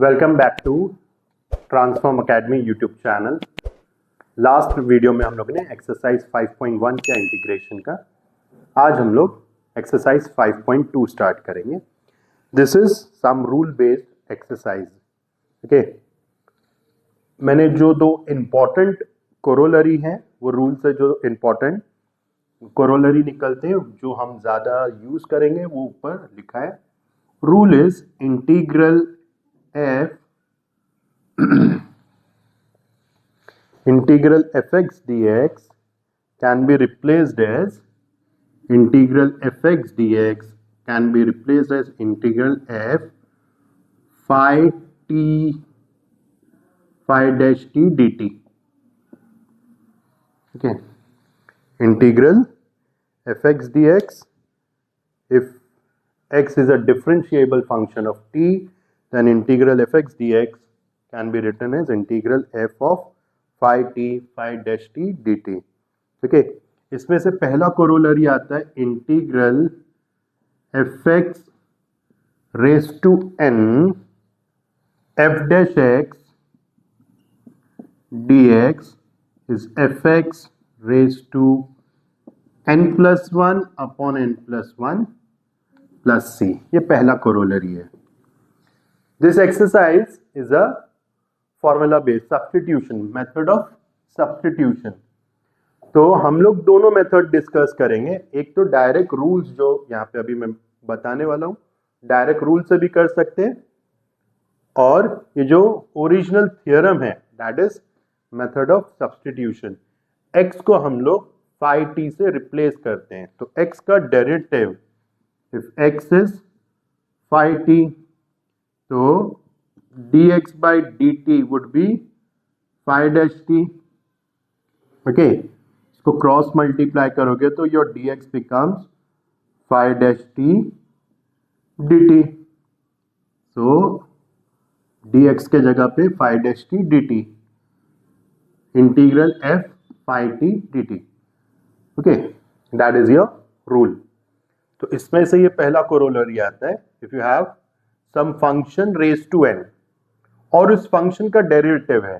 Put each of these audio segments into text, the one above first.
Welcome back to Transform Academy YouTube channel. Last video में हम लोग ने एक्सरसाइज 5.1 किया इंटीग्रेशन का। आज हम लोग एक्सरसाइज 5.2 स्टार्ट करेंगे। This is sum rule based exercise. Okay, मैंने जो दो इंपॉर्टेंट कोरोलरी हैं वो रूल से जो इंपॉर्टेंट कोरोलरी निकलते हैं जो हम ज़्यादा यूज करेंगे वो ऊपर लिखा है। Rule is integral f integral fx dx can be replaced as integral fx dx can be replaced as integral f phi t phi dash t dt. Okay, integral fx dx, if x is a differentiable function of t, then integral fx dx can be written as integral f of phi t phi dash t dt. Okay, इसमें से पहला corollary आता है integral fx raise to n f dash x dx is fx raise to n plus 1 upon n plus 1 plus c. ये पहला corollary है। This exercise is a formula based substitution, method of substitution. तो हम लोग दोनों method discuss करेंगे। एक तो डायरेक्ट रूल्स जो यहाँ पे अभी मैं बताने वाला हूँ, डायरेक्ट रूल से भी कर सकते हैं, और ये जो ओरिजिनल थियरम है that is method of substitution. x को हम लोग phi t से रिप्लेस करते हैं, तो x का derivative if x is phi t, तो dx by dt would be phi dash t. Okay, इसको क्रॉस मल्टीप्लाई करोगे तो your dx becomes phi dash t dt. so dx के जगह पे phi dash t dt, integral f phi t dt. Okay, that is your rule. तो इसमें से ये पहला कोरोलरी आता है, if you have some function raise to n और उस फंक्शन का डेरिवेटिव है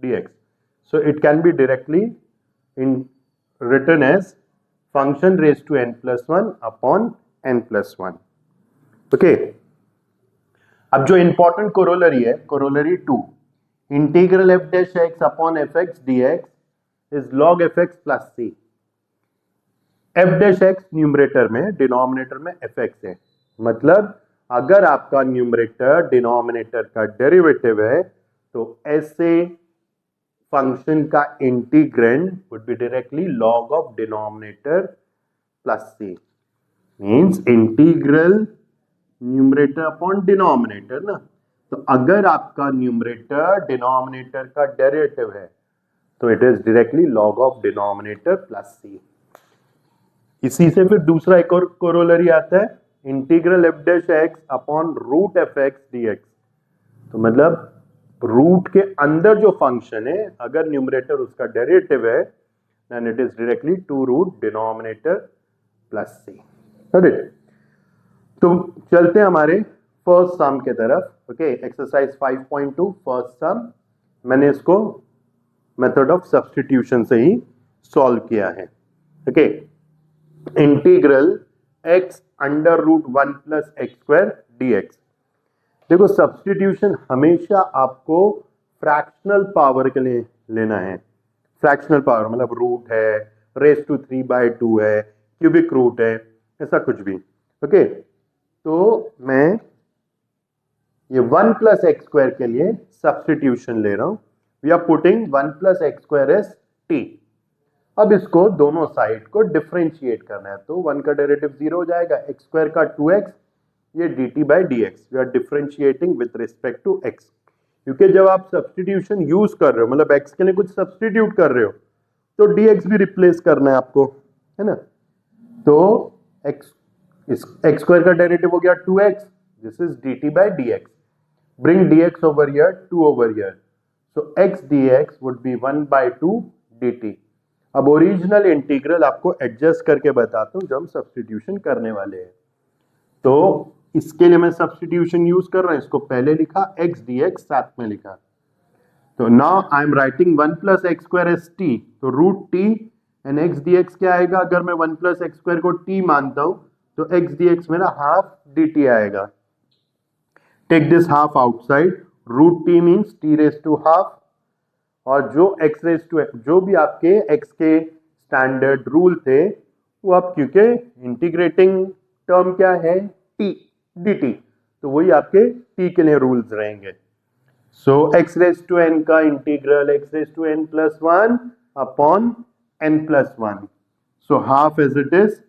dx, so it can be directly in written as function raise to n plus 1 upon n plus 1. Okay, अब जो इंपॉर्टेंट कोरोलरी है, corollary 2, integral f dash x upon fx dx is log fx plus c. f dash x numerator में, denominator में fx है, मतलब अगर आपका numerator denominator का डेरिवेटिव है तो ऐसे फंक्शन का integrand would be directly log of denominator plus c. Means integral numerator upon denominator ना, तो अगर आपका न्यूमरेटर डिनोमिनेटर का डेरिवेटिव है तो it is directly log of denominator plus c. इसी से फिर दूसरा एक और कोरोलरी आता है, integral f dash x upon root F X dx. तो मतलब रूट के अंदर जो फंक्शन है, अगर न्यूमरेटर उसका डेरिवेटिव है then it is directly to root denominator plus c. तो चलते हैं हमारे फर्स्ट सम के तरफ. ओके, एक्सरसाइज 5.2 फर्स्ट सम, मैंने इसको मेथड ऑफ सब्स्टिट्यूशन से ही सॉल्व किया है. Okay, integral x under root 1 plus x square dx. देखो, सब्स्टिट्यूशन हमेशा आपको फ्रैक्शनल पावर के लिए लेना है. फ्रैक्शनल पावर मतलब रूट है, रेज टू 3/2 है, क्यूबिक रूट है, ऐसा कुछ भी. ओके, तो मैं ये 1 प्लस एक्स स्क्वायर के लिए सब्स्टिट्यूशन ले रहा हूं. We are putting 1 plus x square as t. अब इसको दोनों साइड को डिफरेंशिएट करना है, तो 1 का डेरिवेटिव 0 हो जाएगा, x स्क्वायर का 2x, ये dt by dx. We are differentiating with respect to x, क्योंकि जब आप सब्स्टिट्यूशन यूज कर रहे हो, मतलब x के लिए कुछ सब्स्टिट्यूट कर रहे हो, तो dx भी रिप्लेस करना है आपको, है ना. तो x स्क्वायर का डेरिवेटिव हो गया 2x, this is dt by dx. Bring dx over here, 2 over here, so x dx would be 1/2 dt. अब ओरिजिनल इंटीग्रल आपको एडजस्ट करके बताता हूं जब हम सब्स्टिट्यूशन करने वाले हैं. तो इसके लिए मैं सब्स्टिट्यूशन यूज कर रहा हूं, इसको पहले लिखा, x dx साथ में लिखा। तो now I am writing 1 plus x square as t, तो root t and x dx क्या आएगा, अगर मैं 1 प्लस एक्स स्क्वायर को t मानता हूं तो x dx मेरा हाफ dt आएगा। Take this half outside, root T means t raise to half, और जो x रेज टू, जो भी आपके x के स्टैंडर्ड रूल थे वो आप, क्योंकि इंटीग्रेटिंग टर्म क्या है t dt, तो वही आपके t के लिए रूल्स रहेंगे। So x raise to n का integral x raise to n plus 1 upon n plus 1, so half as it is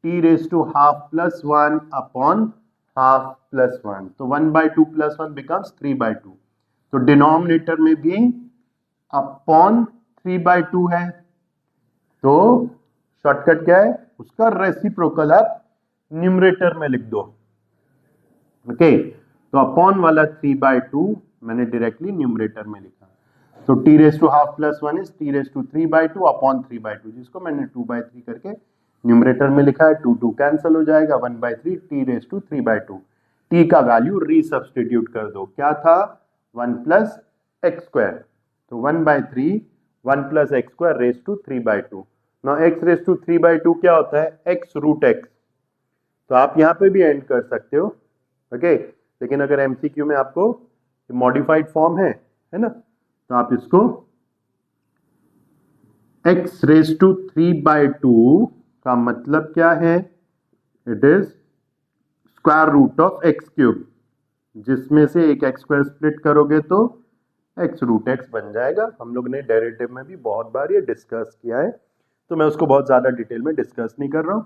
t raise to half plus 1 upon half plus 1, तो 1/2 plus 1 becomes 3/2, तो denominator में भी upon 3/2 है, तो shortcut क्या है उसका, रेसिप्रोकल आप न्यूमरेटर में लिख दो। ओके, तो अपॉन वाला 3/2 मैंने डायरेक्टली न्यूमरेटर में लिखा, तो t raise to half plus 1 is t raise to 3/2 upon 3/2, जिसको मैंने 2/3 करके न्यूमरेटर में लिखा है। 2 कैंसिल हो जाएगा, 1/3 t रेज टू 3/2, t का वैल्यू रीसब्स्टिट्यूट कर दो, क्या था 1 प्लस एक्स स्क्वायर, तो 1/3 1 plus x square raise to 3/2। Now x raise to 3/2 क्या होता है, x रूट x, तो आप यहां पे भी एंड कर सकते हो। ओके, लेकिन अगर एमसीक्यू में आपको मॉडिफाइड फॉर्म है ना, तो आप इसको x रेज टू 3/2 का मतलब क्या है, it is square root of x cube, जिसमें से एक x स्क्वायर स्प्लिट करोगे तो x रूट x बन जाएगा। हम लोग ने डेरिवेटिव में भी बहुत बार ये डिस्कस किया है, तो मैं उसको बहुत ज्यादा डिटेल में डिस्कस नहीं कर रहा हूं।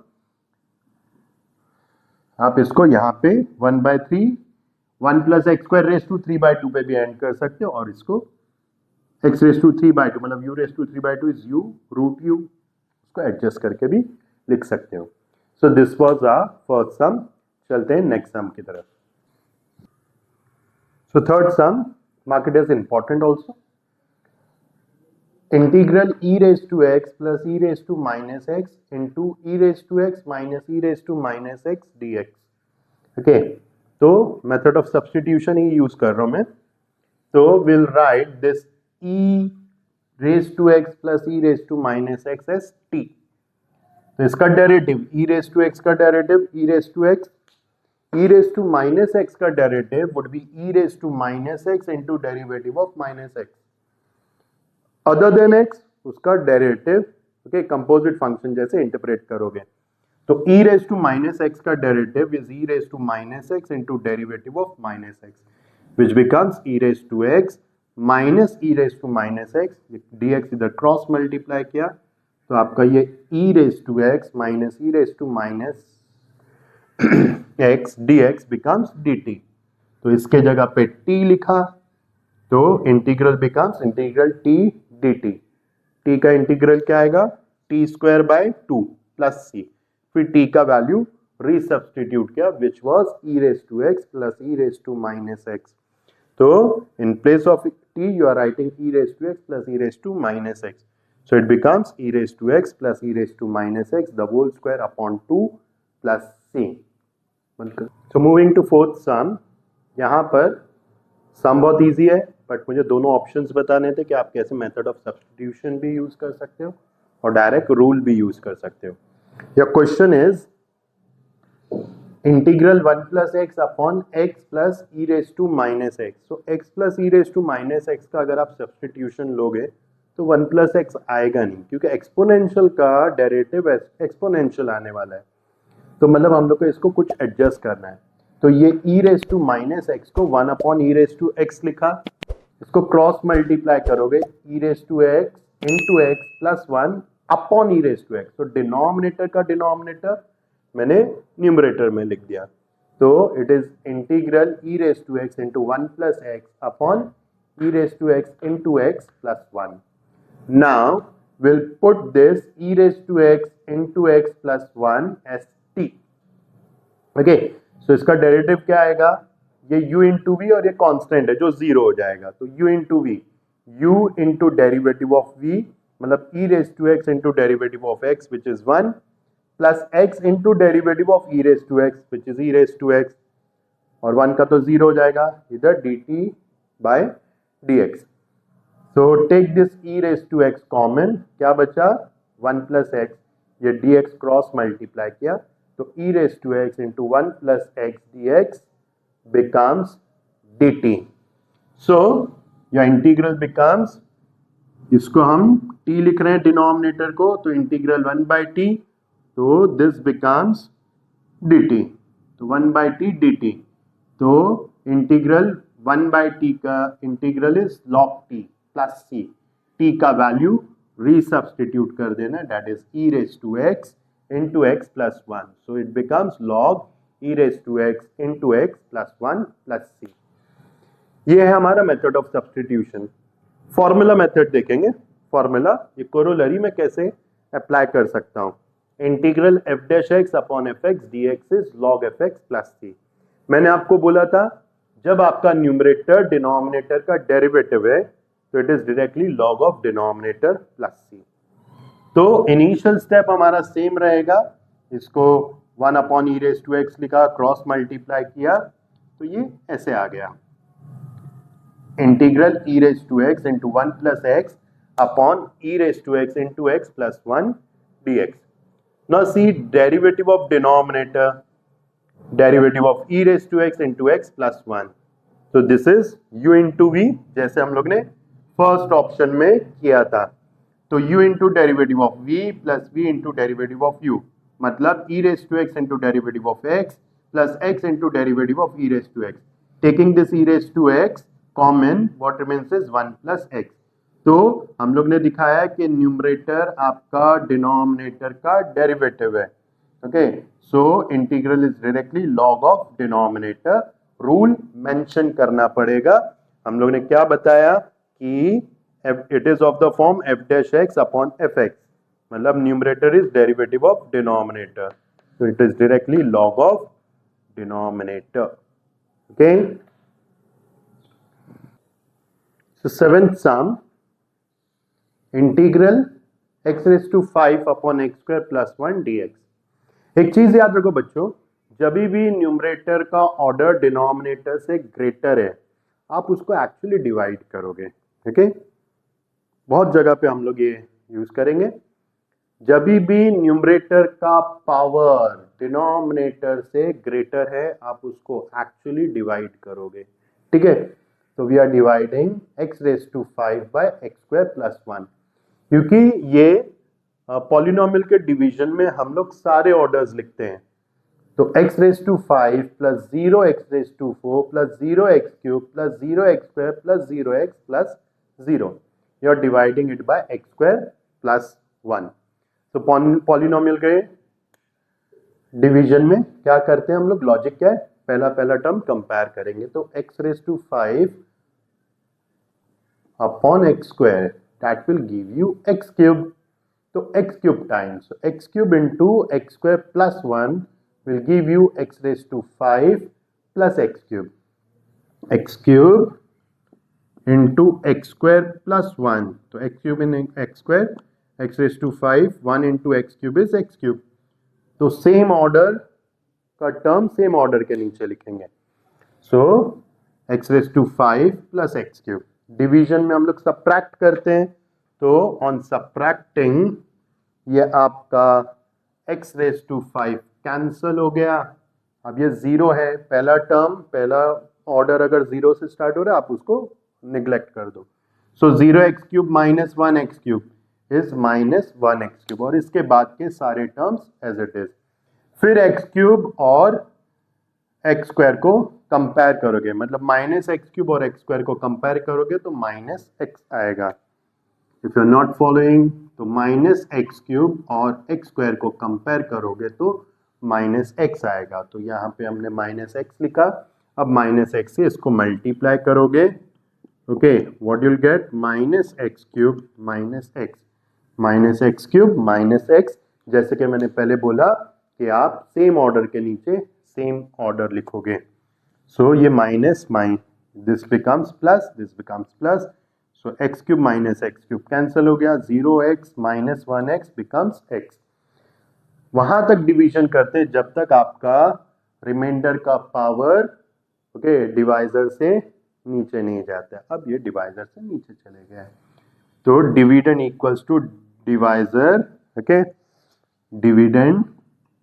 आप इसको यहाँ पे 1/3 1 plus x square raise to 3/2 पे भी एंड कर सकते हो, और इसको x रेज टू 3/2 मतलब u raise to 3/2 is u root u, उसको एडजस्ट करके भी लिख सकते हो। So this was our first sum. चलते हैं नेक्स्ट सम की तरफ। So third sum, mark it as important also, integral e raise to x plus e raise to minus x into e raise to x minus e raise to minus x dx। Okay, तो method of substitution ही use कर रहा हूं मैं, तो will write this e raise to x plus e raise to minus x as t, तो इसका derivative e raise to x का derivative e raise to x, e raise to minus x का derivative would be e raise to minus x into derivative of minus x other than x, उसका derivative. Okay, composite function जैसे interpret करोगे, तो e raise to minus x का derivative is e raise to minus x into derivative of minus x, which becomes e raise to x minus e raise to minus x, dx इधर cross multiply किया, तो आपका ये e raise to x minus e raise to minus x dx becomes dt, तो इसके जगह पे t लिखा, तो integral becomes integral t dt, t का इंटीग्रल क्या आएगा t square by 2 plus c, फिर t का वैल्यू रीसब्स्टिट्यूट किया which was e raise to x plus e raise to minus x, तो in place of t you are writing e raise to x plus e raise to minus x, so it becomes e raised to x plus e raised to minus x the whole square upon 2 plus c। So moving to fourth sum, यहाँ पर सम बहुत easy है, but मुझे दोनों options बताने थे कि आप कैसे मेथड ऑफ सब्स्टिट्यूशन भी यूज कर सकते हो और डायरेक्ट रूल भी यूज कर सकते हो। Your question is integral 1 plus x upon x plus e raise to minus x, so x plus e raise to minus x का अगर आप सब्स्टिट्यूशन लोगे तो 1 प्लस एक्स आएगा नहीं, क्योंकि एक्सपोनेंशियल का डेरिवेटिव एक्सपोनेंशियल आने वाला है, तो मतलब हम लोग को इसको कुछ एडजस्ट करना है। तो ये e raise to minus x को 1 upon e raise to x लिखा, इसको क्रॉस मल्टीप्लाई करोगे e raise to x into x plus 1 upon e raise to x, तो डिनोमिनेटर का डिनोमिनेटर मैंने न्यूमरेटर में लिख दिया, तो it is integral e raise to x into 1 plus x upon e raised to x into x plus 1. Now we'll put this e raised to x into x plus 1 as t. Okay, so इसका derivative क्या आएगा, ये u into v और ये constant है जो 0 हो जाएगा, तो u into v, u into derivative of v मतलब e raised to x into derivative of x which is 1 plus x into derivative of e raised to x which is e raised to x, और 1 का तो 0 हो जाएगा, इधर dt by dx। So take this e raise to x common, क्या बचा 1 plus x, ये dx cross multiply किया तो e raise to x into 1 plus x dx becomes dt। So your integral becomes, इसको हम t लिख रहे हैं डिनोमिनेटर को, तो इंटीग्रल 1 बाई टी, तो दिस बिकम्स dt, तो 1 बाई टी dt। तो इंटीग्रल 1 बाई टी का integral is log t plus c, t का वैल्यू रीसब्स्टिट्यूट कर देना, that is e raise to x into x plus 1, so it becomes log e raise to x into x plus 1 plus c। ये है हमारा method of substitution. Formula method देखेंगे, formula ये corollary में कैसे apply कर सकता हूं। Integral f dash x upon f x d x is log f x plus c. मैंने आपको बोला था जब आपका न्यूमरेटर डिनोमिनेटर का डेरिवेटिव है तो it is directly log of denominator plus c. तो इनिशियल स्टेप हमारा सेम रहेगा, इसको 1 upon e raise to x लिखा, क्रॉस मल्टीप्लाई किया तो ये ऐसे आ गया, integral e raise to x into 1 plus x upon e raise to x into x plus 1 dx। Now see derivative of denominator, derivative of e raised to x into x plus 1. So this is u into v, जैसे हम लोग ने first option में किया था। तो u into derivative of v plus v into derivative of u, मतलब e raised to x into derivative of x plus x into derivative of e raised to x. Taking this e raised to x common, what remains is 1 plus x. तो हम लोग ने दिखाया कि numerator आपका denominator का derivative है। Okay, so integral is directly log of denominator. Rule mention करना पड़ेगा। हम लोग ने क्या बताया कि it is of the form f dash x upon f x, मतलब numerator is derivative of denominator, so it is directly log of denominator. Okay, so seventh sum, integral x raise to 5 upon x square plus 1 dx। एक चीज याद रखो बच्चों, जब भी numerator का order denominator से ग्रेटर है आप उसको एक्चुअली डिवाइड करोगे। ठीक है, बहुत जगह पे हम लोग ये यूज करेंगे। जब भी न्यूमरेटर का पावर डिनोमिनेटर से ग्रेटर है आप उसको एक्चुअली डिवाइड करोगे। ठीक है, तो we are dividing x raise to 5 by x square plus 1, क्योंकि ये पॉलिनोमियल के डिवीजन में हम लोग सारे ऑर्डर्स लिखते हैं। तो x raise to 5 plus 0 x raise to 4 plus 0 x cube plus 0 x square plus 0 x plus 0, you are dividing it by x square plus 1। तो पॉलिनोमियल के डिवीजन में क्या करते हैं हम लोग, लॉजिक क्या है, पहला टर्म कंपेयर करेंगे। तो x raise to 5 upon x square, that will give you x cube, तो x cube times, so x cube into x square plus 1 will give you x raised to 5 plus x cube, x cube into x square plus 1, तो x cube in x square, x raised to 5, 1 into x cube is x cube। तो same order का term same order के नीचे लिखेंगे। सो x raised to 5 plus x cube, division में हम लोग subtract करते हैं, तो ऑन सबट्रैक्टिंग ये आपका x रेज टू 5 कैंसल हो गया। अब ये 0 है, पहला टर्म, पहला ऑर्डर अगर 0 से स्टार्ट हो रहा है आप उसको निग्लेक्ट कर दो। So 0 x cube minus 1 x cube is minus 1 x cube, और इसके बाद के सारे टर्म्स एज इट इज। फिर एक्स क्यूब और एक्स स्क्वायर को कंपेयर करोगे, मतलब माइनस एक्स क्यूब और एक्स स्क्वायर को कंपेयर करोगे तो माइनस एक्स आएगा। If you are not following, तो माइनस एक्स क्यूब और एक्स स्क्वायर को कंपेयर करोगे तो माइनस एक्स आएगा। तो यहाँ पे हमने माइनस एक्स लिखा, अब माइनस एक्स से इसको मल्टीप्लाई करोगे। Okay, what you will get, minus x cube minus x, minus x cube minus x. जैसे कि मैंने पहले बोला कि आप सेम ऑर्डर के नीचे सेम ऑर्डर लिखोगे। सो ये minus this becomes plus, this becomes plus, so x cube minus x cube cancel हो गया, 0x minus 1x becomes x। वहां तक डिवीजन करते जब तक आपका रिमाइंडर का पावर ओके, डिवाइजर से नीचे नहीं जाता है, अब ये डिवाइजर से नीचे चले गया है, तो dividend equals to divisor, okay, dividend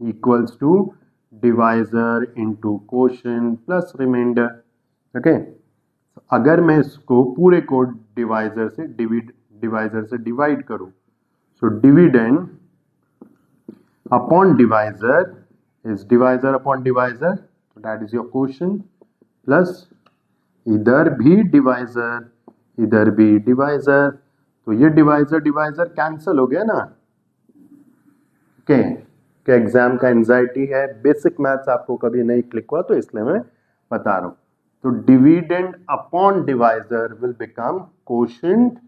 equals to divisor into quotient plus remainder, okay. अगर मैं इसको पूरे को डिवाइजर से डिवाइड करूं, so dividend upon divisor is divisor upon divisor, that is your quotient, plus इधर भी डिवाइजर इधर भी डिवाइजर, तो ये डिवाइजर डिवाइजर कैंसिल हो गया ना। ओके, कि एग्जाम का एंजाइटी है, बेसिक मैथ्स आपको कभी नहीं क्लिक हुआ तो इसलिए मैं बता रहा हूं। तो dividend upon divisor will become quotient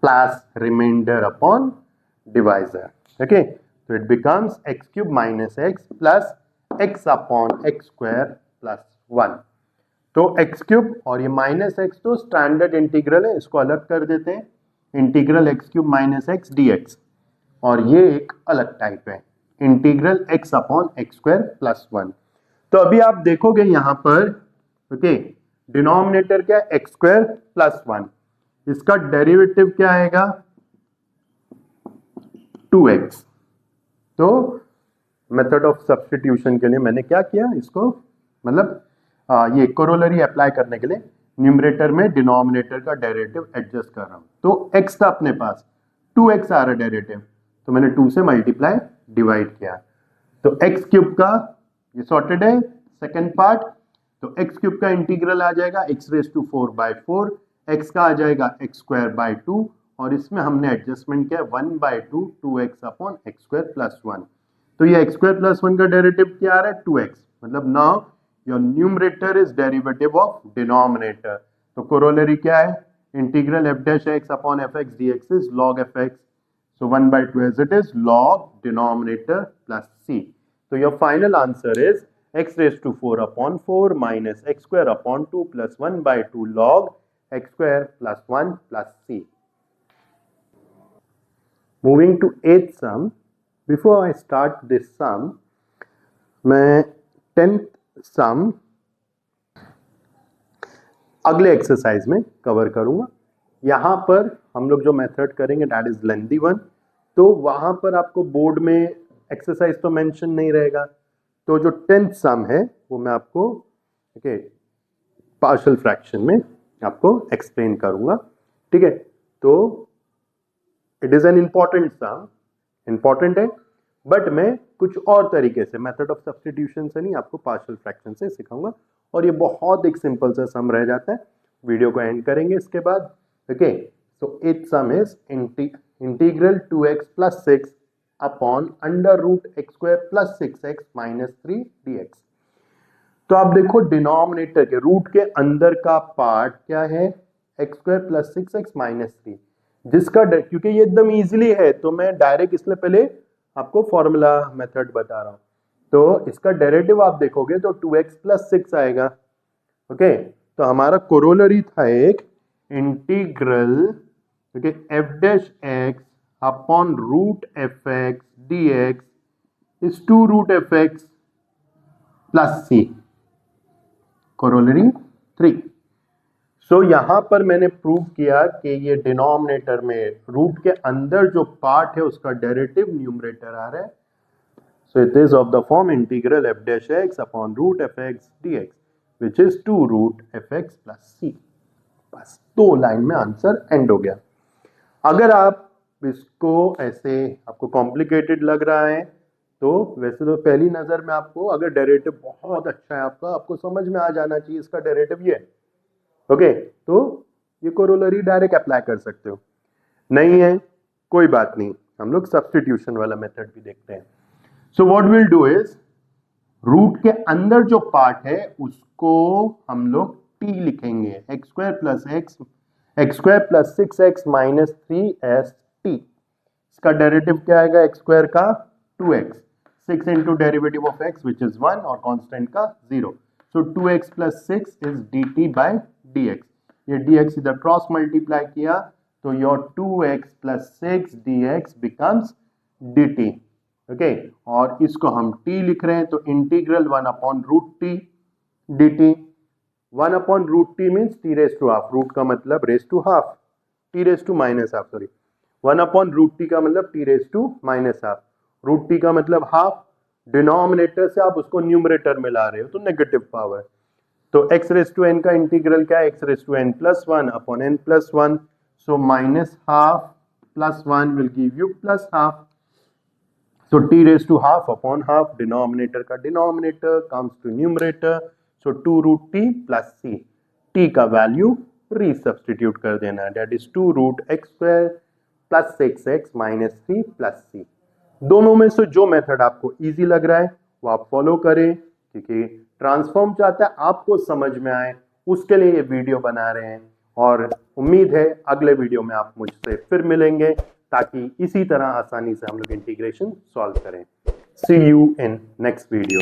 plus remainder upon divisor, okay. तो it becomes x cube minus x plus x upon x square plus 1। तो एक्स क्यूब और ये माइनस एक्स तो स्टैंडर्ड इंटीग्रल है, इसको अलग कर देते हैं, integral x cube minus x d x, और ये एक अलग टाइप है, integral x upon x square plus 1। तो अभी आप देखोगे यहां पर, ओके, डिनोमिनेटर क्या है, एक्स स्क्वायर प्लस 1, इसका डेरिवेटिव क्या आएगा, 2x। तो मेथड ऑफ सब्स्टिट्यूशन के लिए मैंने क्या किया, इसको मतलब ये कोरोलरी अप्लाई करने के लिए न्यूमरेटर में डिनोमिनेटर का डेरिवेटिव एडजस्ट कर रहा हूं। तो x था अपने पास, 2x आ रहा डेरिवेटिव, तो मैंने 2 से मल्टीप्लाई डिवाइड किया, तो x क्यूब का ये सॉर्टेड है सेकंड पार्ट, तो x क्यूब का इंटीग्रल आ जाएगा x रेज टू 4/4, x का आ जाएगा x स्क्वायर बाय 2, और इसमें हमने एडजस्टमेंट किया 1/2 2x upon x square plus 1। तो ये x स्क्वायर प्लस 1 का डेरिवेटिव क्या आ रहा है, 2x, मतलब now your numerator is derivative of denominator. तो कोरोलरी क्या है, integral f dash x upon fx dx is log fx, so 1/2 as it is log denominator plus c। तो your final answer is x raised to 4 upon 4 minus x square upon 2 plus 1/2 log x square plus 1 plus c। Moving to 8th sum, before I start this sum, मैं 10th sum अगले exercise में cover करूंगा। यहां पर हम लोग जो method करेंगे दैट इज लेंथी वन, तो वहां पर आपको बोर्ड में एक्सरसाइज तो मेंशन नहीं रहेगा, तो जो 10th सम है वो मैं आपको ओके पार्शियल फ्रैक्शन में आपको एक्सप्लेन करूंगा, ठीक है। तो it is an important sum, important है, बट मैं कुछ और तरीके से मेथड ऑफ सब्स्टिट्यूशन से नहीं, आपको पार्शियल फ्रैक्शन से सिखाऊंगा, और ये बहुत एक सिंपल सा सम रह जाता है। वीडियो को एंड करेंगे इसके बाद, okay. So 8th sum is integral 2x plus 6 upon under root x square plus 6x minus 3 dx। तो आप देखो डिनोमिनेटर के रूट के अंदर का पार्ट क्या है, x square plus 6x minus 3, जिसका क्योंकि ये एकदम इजीली है तो मैं डायरेक्ट इसलिए पहले आपको फॉर्मूला मेथड बता रहा हूं। तो इसका डेरिवेटिव आप देखोगे तो 2x प्लस 6 आएगा, ओके। तो हमारा कोरोलरी था एक integral, okay, f dash x upon root fx dx is two root fx plus c, corollary 3। So यहां पर मैंने प्रूव किया कि ये डिनोमिनेटर में रूट के अंदर जो पार्ट है उसका डेरिवेटिव न्यूमरेटर आ रहा है, so it is of the form integral f dash x upon root fx dx which is 2 root fx plus c। बस 2 लाइन में आंसर एंड हो गया। अगर आप इसको ऐसे आपको कॉम्प्लिकेटेड लग रहा है तो वैसे तो पहली नजर में आपको अगर डेरिवेटिव बहुत अच्छा है आपका, आपको समझ में आ जाना चाहिए इसका डेरिवेटिव ये, ओके। तो ये कोरोलरी डायरेक्ट अप्लाई कर सकते हो, नहीं है कोई बात नहीं, हम लोग सब्स्टिट्यूशन वाला मेथड भी देखते हैं। So what will do is root के अंदर जो पार्ट है उसको हम लोग t लिखेंगे, x square plus 6x minus 3st। इसका डेरिवेटिव क्या आएगा, एक्स स्क्वायर का 2x, 6 into derivative of x which is 1 और कांस्टेंट का 0, so 2x plus 6 is dt by dx। ये dx इधर क्रॉस मल्टीप्लाई किया तो your 2x plus 6 dx becomes dt, okay. और इसको हम t लिख रहे हैं तो integral 1 upon root t dt, 1 upon root T means T raise to half, root का मतलब raise to half, T raise to minus half, sorry 1 upon root T का मतलब T raise to minus half, root T का मतलब half, denominator से आप उसको numerator में ला रहे हो तो नेगेटिव पावर, तो x रेस टू n का इंटीग्रल क्या है, x raise to n plus 1 upon n plus 1, so minus half plus 1 will give you plus half, so t raised to half upon half, denominator का denominator comes to numerator, so 2 root t plus c, t का value resubstitute कर देना है, that is 2 root x square plus 6x minus 3 plus c। दोनों में से जो method आपको इजी लग रहा है वो आप फॉलो करें, क्योंकि ट्रांसफॉर्म चाहता है आपको समझ में आए, उसके लिए ये वीडियो बना रहे हैं, और उम्मीद है अगले वीडियो में आप मुझसे फिर मिलेंगे ताकि इसी तरह आसानी से हम लोग इंटीग्रेशन सॉल्व करें। सी यू इन नेक्स्ट वीडियो।